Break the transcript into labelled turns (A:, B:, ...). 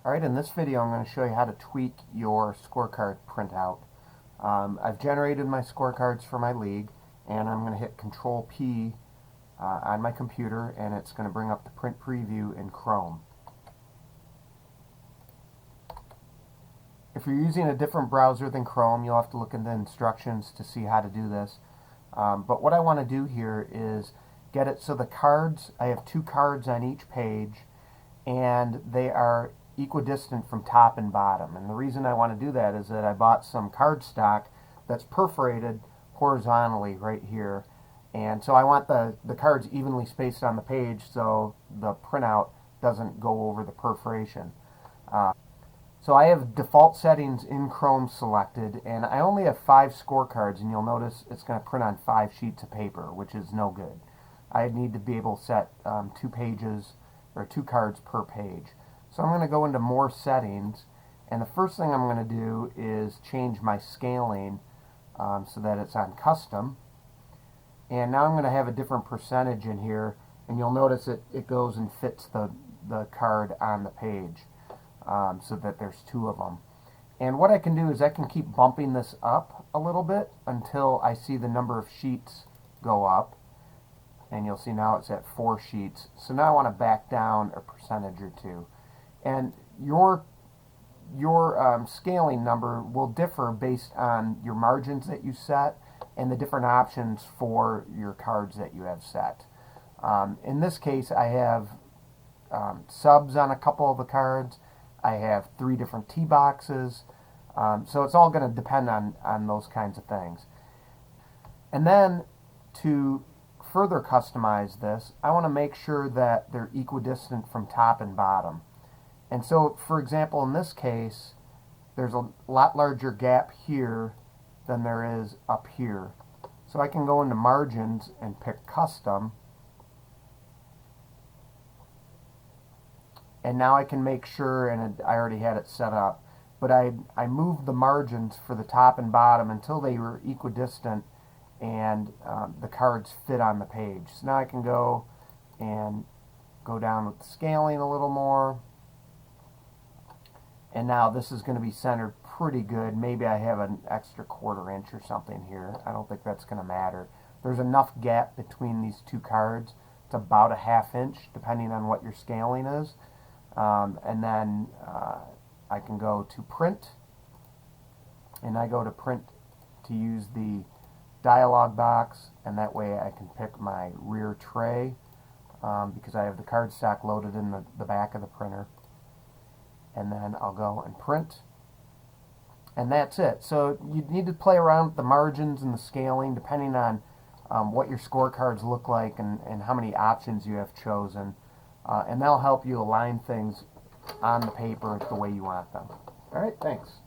A: Alright, in this video I'm going to show you how to tweak your scorecard printout. I've generated my scorecards for my league, and I'm going to hit Control P on my computer, and it's going to bring up the print preview in Chrome. If you're using a different browser than Chrome, you'll have to look in the instructions to see how to do this. But what I want to do here is get it so the cards, I have 2 cards on each page, and they are equidistant from top and bottom. And the reason I want to do that is that I bought some cardstock that's perforated horizontally right here. And so I want the cards evenly spaced on the page so the printout doesn't go over the perforation. So I have default settings in Chrome selected, and I only have 5 scorecards, and you'll notice it's going to print on 5 sheets of paper, which is no good. I need to be able to set 2 pages or 2 cards per page. So I'm going to go into more settings, and the first thing I'm going to do is change my scaling so that it's on custom. And now I'm going to have a different percentage in here, and you'll notice it goes and fits the card on the page so that there's 2 of them. And what I can do is I can keep bumping this up a little bit until I see the number of sheets go up. And you'll see now it's at 4 sheets. So now I want to back down a percentage or 2. And your scaling number will differ based on your margins that you set and the different options for your cards that you have set. In this case, I have subs on a couple of the cards. I have 3 different tee boxes. So it's all going to depend on those kinds of things. And then to further customize this, I want to make sure that they're equidistant from top and bottom. And so, for example, in this case, there's a lot larger gap here than there is up here. So I can go into margins and pick custom. And now I can make sure, and I already had it set up, but I moved the margins for the top and bottom until they were equidistant and the cards fit on the page. So now I can go and go down with the scaling a little more. And now this is going to be centered pretty good. Maybe I have an extra 1/4 inch or something here. I don't think that's going to matter. There's enough gap between these 2 cards. It's about a 1/2 inch depending on what your scaling is. And then I can go to print, and I go to print to use the dialog box, and that way I can pick my rear tray because I have the cardstock loaded in the back of the printer. And then I'll go and print, and that's it. So you need to play around with the margins and the scaling depending on what your scorecards look like and how many options you have chosen, and that'll help you align things on the paper the way you want them. Alright, thanks.